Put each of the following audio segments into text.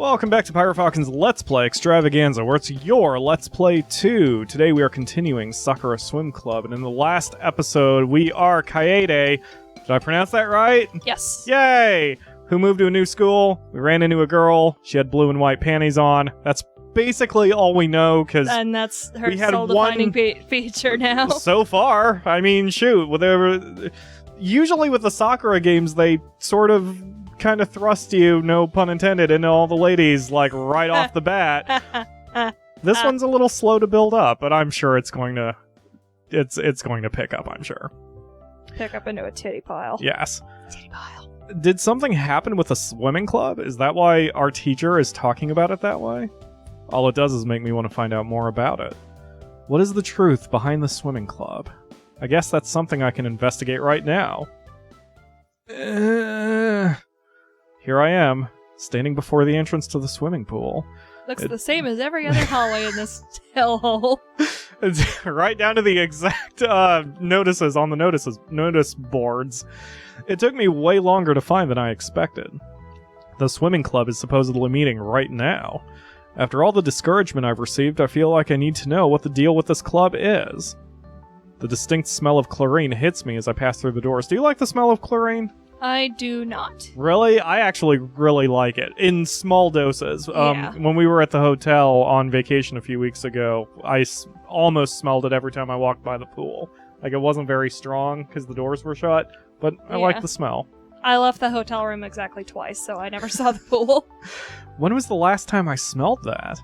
Welcome back to PyroFalkon's Let's Play Extravaganza, where it's your Let's Play 2. Today we are continuing Sakura Swim Club, and in the last episode we are Kaede. Did I pronounce that right? Yes. Yay! Who moved to a new school. We ran into a girl. She had blue and white panties on. That's basically all we know, because and that's her soul-defining feature now. So far. I mean, shoot. Usually with the Sakura games, they sort of kind of thrust you, no pun intended, into all the ladies, like, right off the bat. This one's a little slow to build up, but I'm sure it's going to pick up, I'm sure. Pick up into a titty pile. Yes. Titty pile. Did something happen with the swimming club? Is that why our teacher is talking about it that way? All it does is make me want to find out more about it. What is the truth behind the swimming club? I guess that's something I can investigate right now. Here I am, standing before the entrance to the swimming pool. Looks the same as every other hallway in this hellhole. It's right down to the exact notices on the notice boards. It took me way longer to find than I expected. The swimming club is supposedly meeting right now. After all the discouragement I've received, I feel like I need to know what the deal with this club is. The distinct smell of chlorine hits me as I pass through the doors. Do you like the smell of chlorine? I do not. Really? I actually really like it. In small doses. Yeah. When we were at the hotel on vacation a few weeks ago, I almost smelled it every time I walked by the pool. Like, it wasn't very strong because the doors were shut, but I like the smell. I left the hotel room exactly twice, so I never saw the pool. When was the last time I smelled that?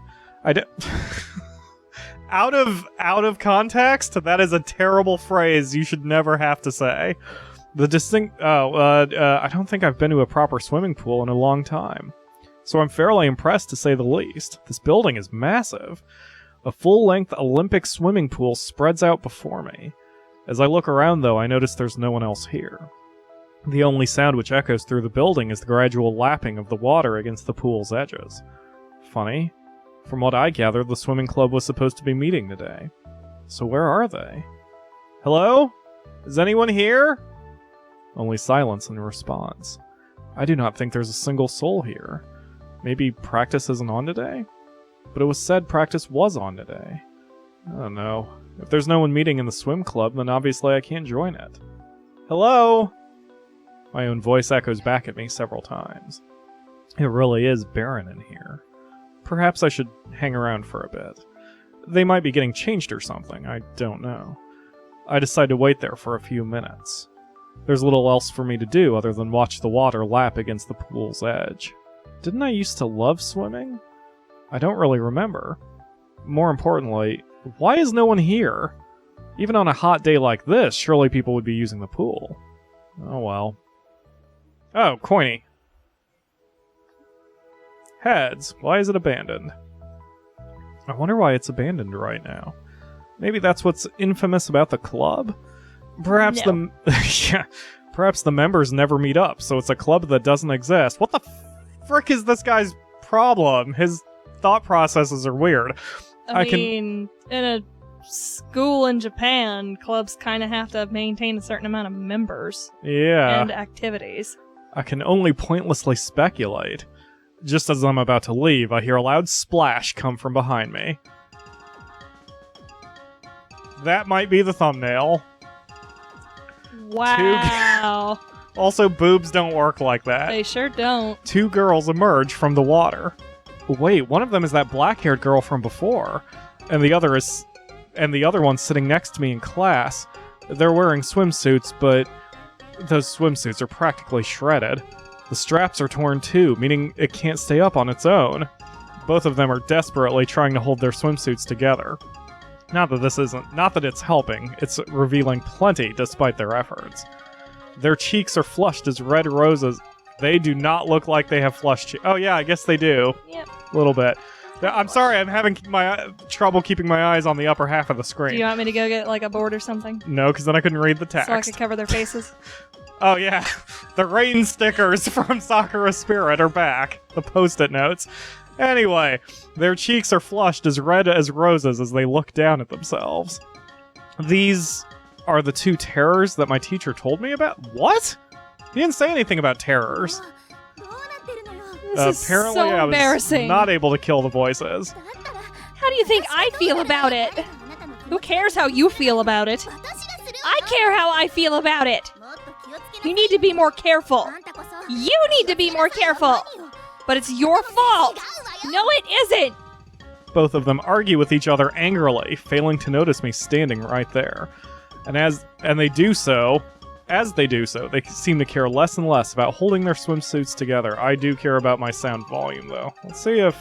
Out of context, that is a terrible phrase you should never have to say. I don't think I've been to a proper swimming pool in a long time. So I'm fairly impressed, to say the least. This building is massive. A full-length Olympic swimming pool spreads out before me. As I look around, though, I notice there's no one else here. The only sound which echoes through the building is the gradual lapping of the water against the pool's edges. Funny. From what I gathered, the swimming club was supposed to be meeting today. So where are they? Hello? Is anyone here? Only silence in response. I do not think there's a single soul here. Maybe practice isn't on today? But it was said practice was on today. I don't know. If there's no one meeting in the swim club, then obviously I can't join it. Hello? My own voice echoes back at me several times. It really is barren in here. Perhaps I should hang around for a bit. They might be getting changed or something, I don't know. I decide to wait there for a few minutes. There's little else for me to do other than watch the water lap against the pool's edge. Didn't I used to love swimming? I don't really remember. More importantly, why is no one here? Even on a hot day like this, surely people would be using the pool. Oh well. Oh, coiny. Heads. Why is it abandoned? I wonder why it's abandoned right now. Maybe that's what's infamous about the club? Perhaps perhaps the members never meet up, so it's a club that doesn't exist. What the frick is this guy's problem? His thought processes are weird. I mean, in a school in Japan, clubs kind of have to maintain a certain amount of members. Yeah. And activities. I can only pointlessly speculate. Just as I'm about to leave, I hear a loud splash come from behind me. That might be the thumbnail. Wow. Also, boobs don't work like that. They sure don't. Two girls emerge from the water. Wait, one of them is that black-haired girl from before, and the other one's sitting next to me in class. They're wearing swimsuits, but those swimsuits are practically shredded. The straps are torn too, meaning it can't stay up on its own. Both of them are desperately trying to hold their swimsuits together. Not that it's helping, it's revealing plenty despite their efforts. Their cheeks are flushed as red roses. They do not look like they have flushed cheeks. Oh yeah, I guess they do. Yep. A little bit. I'm sorry, I'm having trouble keeping my eyes on the upper half of the screen. Do you want me to go get like a board or something? No, because then I couldn't read the text. So I could cover their faces? Oh yeah, the rain stickers from Sakura Spirit are back. The post-it notes. Anyway, their cheeks are flushed as red as roses as they look down at themselves. These are the two terrors that my teacher told me about? What? He didn't say anything about terrors. This Apparently, is so I was embarrassing. not able to kill the voices. How do you think I feel about it? Who cares how you feel about it? I care how I feel about it. You need to be more careful. You need to be more careful. But it's your fault. No, it isn't. Both of them argue with each other angrily, failing to notice me standing right there. As they do so, they seem to care less and less about holding their swimsuits together. I do care about my sound volume, though. Let's see if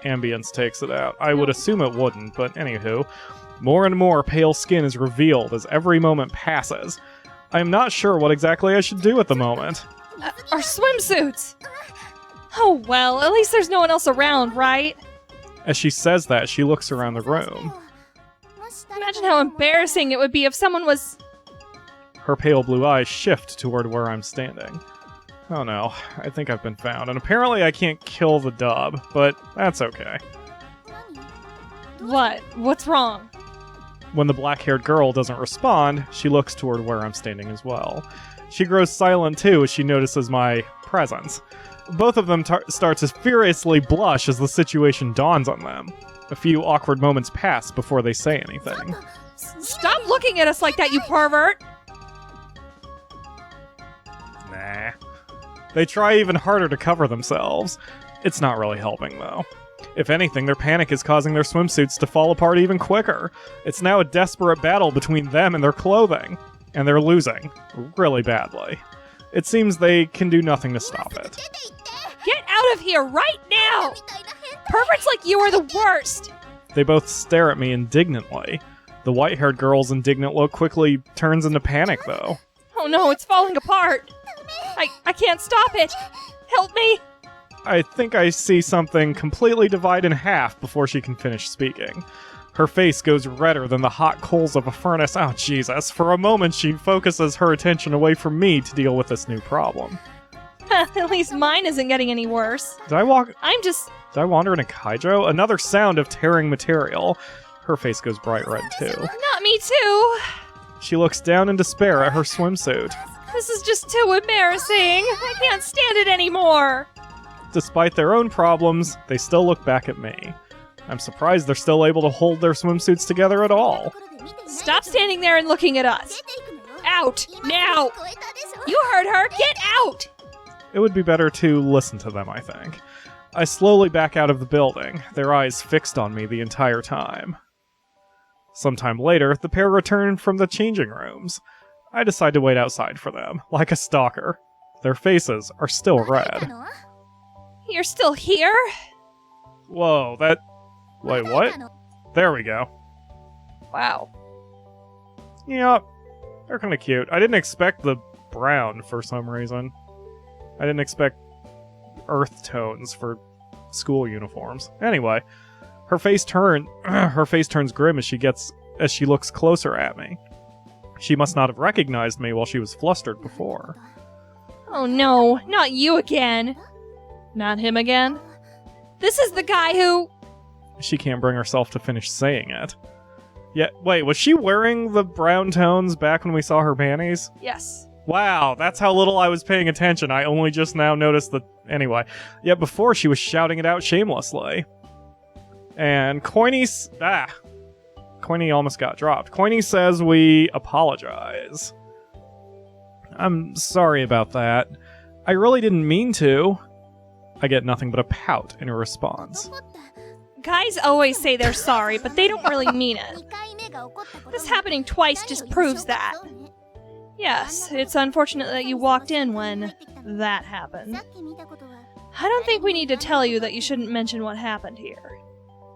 ambience takes it out. I would assume it wouldn't, but anywho. More and more pale skin is revealed as every moment passes. I am not sure what exactly I should do at the moment. Our swimsuits. Oh well, at least there's no one else around, right? As she says that, she looks around the room. Imagine how embarrassing it would be if someone was... Her pale blue eyes shift toward where I'm standing. Oh no, I think I've been found, and apparently I can't kill the dub, but that's okay. What? What's wrong? When the black-haired girl doesn't respond, she looks toward where I'm standing as well. She grows silent too as she notices my presence. Both of them start to furiously blush as the situation dawns on them. A few awkward moments pass before they say anything. Stop looking at us like that, you pervert! Nah. They try even harder to cover themselves. It's not really helping, though. If anything, their panic is causing their swimsuits to fall apart even quicker. It's now a desperate battle between them and their clothing. And they're losing. Really badly. It seems they can do nothing to stop it. Get out of here right now! Perverts like you are the worst! They both stare at me indignantly. The white-haired girl's indignant look quickly turns into panic, though. Oh no, it's falling apart! I can't stop it! Help me! I think I see something completely divide in half before she can finish speaking. Her face goes redder than the hot coals of a furnace. Oh, Jesus. For a moment, she focuses her attention away from me to deal with this new problem. At least mine isn't getting any worse. Did I wander in a kaijo? Another sound of tearing material. Her face goes bright red, too. Not me too! She looks down in despair at her swimsuit. This is just too embarrassing! I can't stand it anymore! Despite their own problems, they still look back at me. I'm surprised they're still able to hold their swimsuits together at all. Stop standing there and looking at us! Out! Now! You heard her! Get out! It would be better to listen to them, I think. I slowly back out of the building, their eyes fixed on me the entire time. Sometime later, the pair return from the changing rooms. I decide to wait outside for them, like a stalker. Their faces are still red. You're still here? Whoa, Wait, what? There we go. Wow. Yeah, they're kind of cute. I didn't expect the brown for some reason. I didn't expect earth tones for school uniforms. Anyway, her face turns grim as she looks closer at me. She must not have recognized me while she was flustered before. Oh no, not you again. Not him again? This is the guy who... She can't bring herself to finish saying it. Yeah, wait, was she wearing the brown tones back when we saw her panties? Yes. Wow, that's how little I was paying attention. I only just now noticed that... Anyway. Yeah, before she was shouting it out shamelessly. And Coiny almost got dropped. Coiny says we apologize. I'm sorry about that. I really didn't mean to. I get nothing but a pout in response. Guys always say they're sorry, but they don't really mean it. This happening twice just proves that. Yes, it's unfortunate that you walked in when that happened. I don't think we need to tell you that you shouldn't mention what happened here.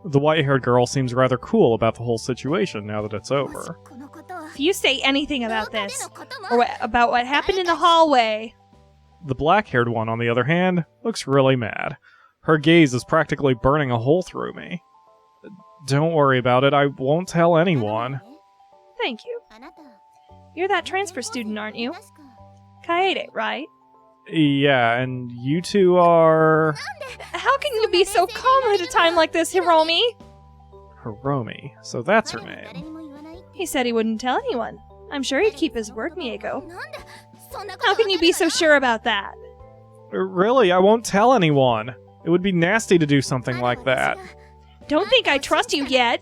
The white-haired girl seems rather cool about the whole situation now that it's over. If you say anything about this, or about what happened in the hallway... The black-haired one, on the other hand, looks really mad. Her gaze is practically burning a hole through me. Don't worry about it, I won't tell anyone. Thank you. You're that transfer student, aren't you? Kaede, right? Yeah, and you two are... How can you be so calm at a time like this, Hiromi? Hiromi, so that's her name. He said he wouldn't tell anyone. I'm sure he'd keep his word, Mieko. How can you be so sure about that? Really, I won't tell anyone. It would be nasty to do something like that. Don't think I trust you yet.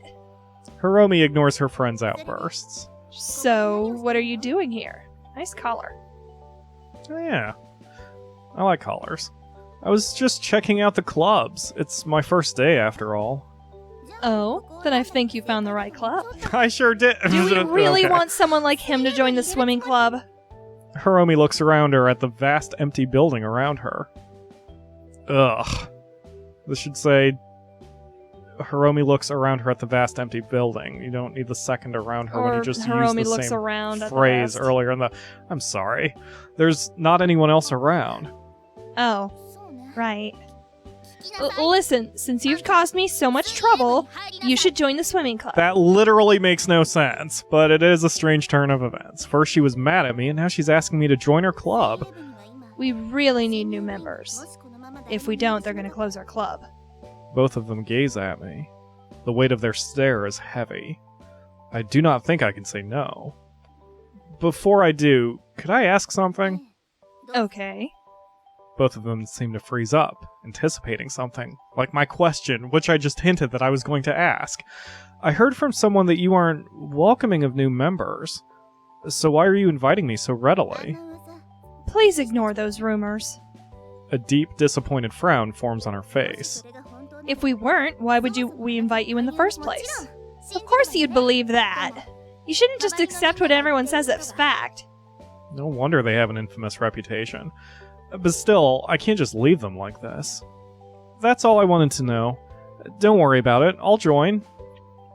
Hiromi ignores her friend's outbursts. So, what are you doing here? Nice collar. Oh, yeah. I like collars. I was just checking out the clubs. It's my first day, after all. Oh, then I think you found the right club. I sure did. Do we really Okay. want someone like him to join the swimming club? Hiromi looks around her at the vast empty building around her. Ugh. This should say, Hiromi looks around her at the vast empty building. You don't need the second around her when you just Hiromi used the looks same around at the phrase vast. earlier in the... I'm sorry. There's not anyone else around. Oh, right. Listen, since you've caused me so much trouble, you should join the swimming club. That literally makes no sense, but it is a strange turn of events. First she was mad at me, and now she's asking me to join her club. We really need new members. If we don't, they're going to close our club. Both of them gaze at me. The weight of their stare is heavy. I do not think I can say no. Before I do, could I ask something? Okay. Both of them seem to freeze up, anticipating something, like my question, which I just hinted that I was going to ask. I heard from someone that you aren't welcoming of new members. So why are you inviting me so readily? Please ignore those rumors. A deep, disappointed frown forms on her face. If we weren't, why would we invite you in the first place? Of course you'd believe that. You shouldn't just accept what everyone says as fact. No wonder they have an infamous reputation. But still, I can't just leave them like this. That's all I wanted to know. Don't worry about it, I'll join.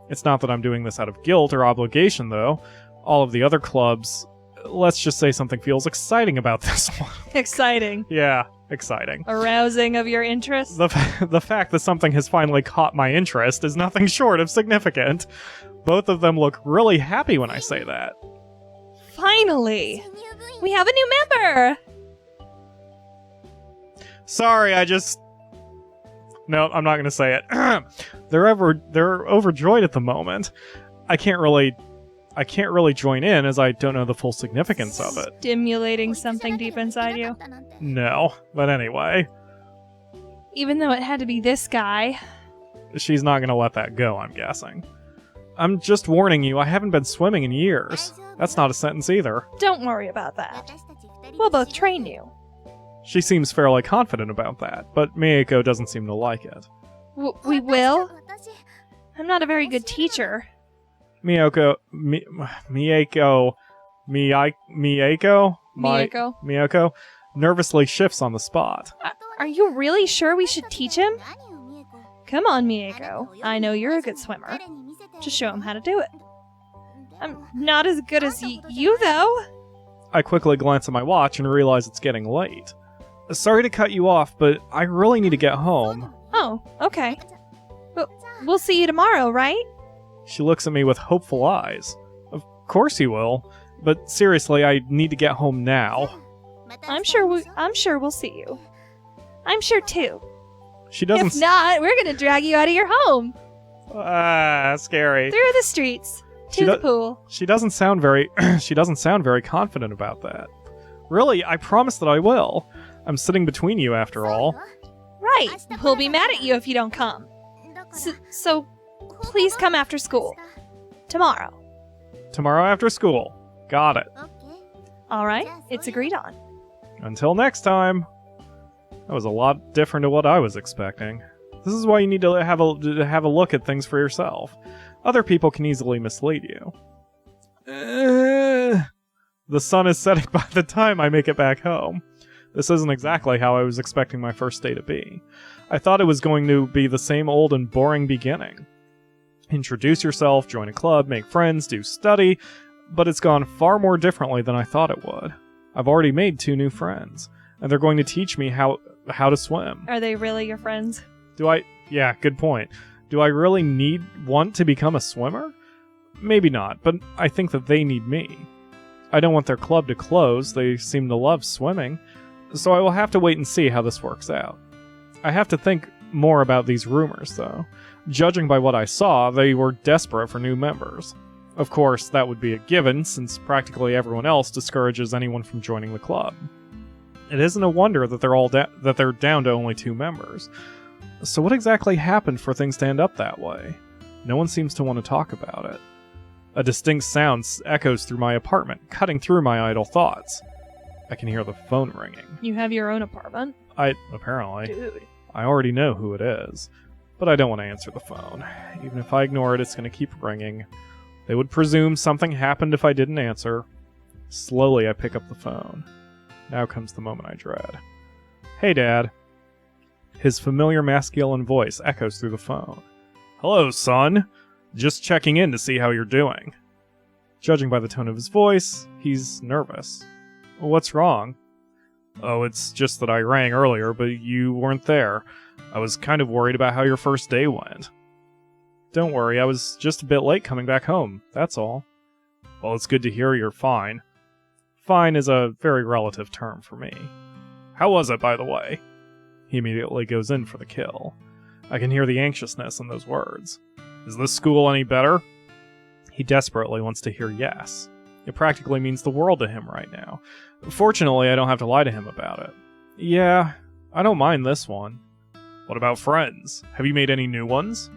It's not that I'm doing this out of guilt or obligation, though. All of the other clubs, let's just say something feels exciting about this one. Exciting. Yeah, exciting. Arousing of your interest? The fact that something has finally caught my interest is nothing short of significant. Both of them look really happy when I say that. Finally! We have a new member! Sorry, No, I'm not gonna say it. They're overjoyed at the moment. I can't really join in as I don't know the full significance of it. Stimulating something deep inside you? No, but anyway. Even though it had to be this guy. She's not gonna let that go, I'm guessing. I'm just warning you, I haven't been swimming in years. That's not a sentence either. Don't worry about that. We'll both train you. She seems fairly confident about that, but Miyako doesn't seem to like it. We will? I'm not a very good teacher. Miyako nervously shifts on the spot. Are you really sure we should teach him? Come on, Miyako. I know you're a good swimmer. Just show him how to do it. I'm not as good as you, though. I quickly glance at my watch and realize it's getting late. Sorry to cut you off, but I really need to get home. Oh, okay. But we'll see you tomorrow, right? She looks at me with hopeful eyes. Of course you will, but seriously, I need to get home now. I'm sure we'll see you. I'm sure too. She doesn't. If not, we're gonna drag you out of your home. Scary. Through the streets to the pool. She doesn't sound very. She doesn't sound very confident about that. Really, I promise that I will. I'm sitting between you, after all. Right. We'll be mad at you if you don't come. So please come after school. Tomorrow. Tomorrow after school. Got it. All right. It's agreed on. Until next time. That was a lot different to what I was expecting. This is why you need to have a look at things for yourself. Other people can easily mislead you. The sun is setting by the time I make it back home. This isn't exactly how I was expecting my first day to be. I thought it was going to be the same old and boring beginning. Introduce yourself, join a club, make friends, do study, but it's gone far more differently than I thought it would. I've already made 2 new friends, and they're going to teach me how to swim. Are they really your friends? Yeah, good point. Do I really want to become a swimmer? Maybe not, but I think that they need me. I don't want their club to close, they seem to love swimming, so I will have to wait and see how this works out. I have to think more about these rumors, though. Judging by what I saw, they were desperate for new members. Of course, that would be a given, since practically everyone else discourages anyone from joining the club. It isn't a wonder that they're down to only 2 members. So what exactly happened for things to end up that way? No one seems to want to talk about it. A distinct sound echoes through my apartment, cutting through my idle thoughts. I can hear the phone ringing. You have your own apartment? Apparently. Dude. I already know who it is, but I don't want to answer the phone. Even if I ignore it, it's going to keep ringing. They would presume something happened if I didn't answer. Slowly, I pick up the phone. Now comes the moment I dread. Hey, Dad. His familiar masculine voice echoes through the phone. Hello, son. Just checking in to see how you're doing. Judging by the tone of his voice, he's nervous. What's wrong? Oh, it's just that I rang earlier, but you weren't there. I was kind of worried about how your first day went. Don't worry, I was just a bit late coming back home, that's all. Well, it's good to hear you're fine. Fine is a very relative term for me. How was it, by the way? He immediately goes in for the kill. I can hear the anxiousness in those words. Is this school any better? He desperately wants to hear yes. It practically means the world to him right now. Fortunately, I don't have to lie to him about it. Yeah, I don't mind this one. What about friends? Have you made any new ones?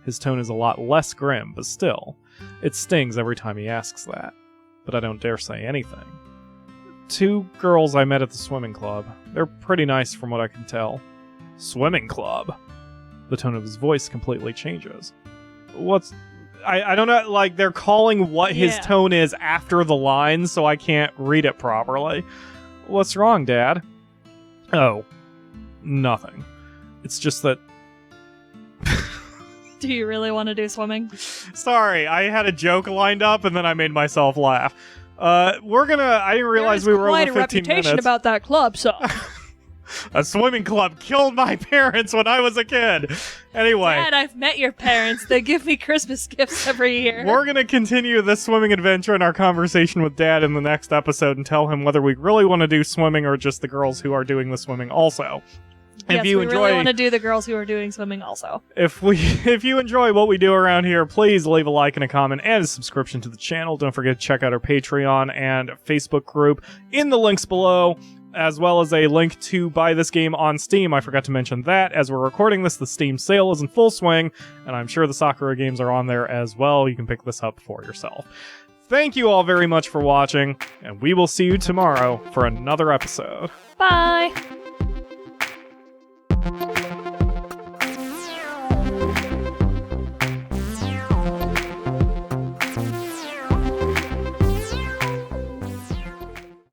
His tone is a lot less grim, but still, it stings every time he asks that. But I don't dare say anything. 2 girls I met at the swimming club. They're pretty nice from what I can tell. Swimming club? The tone of his voice completely changes. I don't know, like, they're calling what his tone is after the line, so I can't read it properly. What's wrong, Dad? Oh, nothing. It's just that... Do you really want to do swimming? Sorry, I had a joke lined up, and then I made myself laugh. I didn't realize we were over 15 minutes. Quite a reputation about that club, so... A swimming club killed my parents when I was a kid. Anyway. Dad, I've met your parents. They give me Christmas gifts every year. We're going to continue this swimming adventure in our conversation with Dad in the next episode and tell him whether we really want to do swimming or just the girls who are doing the swimming also. Yes, we really want to do the girls who are doing swimming also. If you enjoy what we do around here, please leave a like and a comment and a subscription to the channel. Don't forget to check out our Patreon and Facebook group in the links below, as well as a link to buy this game on Steam. I forgot to mention that. As we're recording this, the Steam sale is in full swing, and I'm sure the Sakura games are on there as well. You can pick this up for yourself. Thank you all very much for watching, and we will see you tomorrow for another episode. Bye!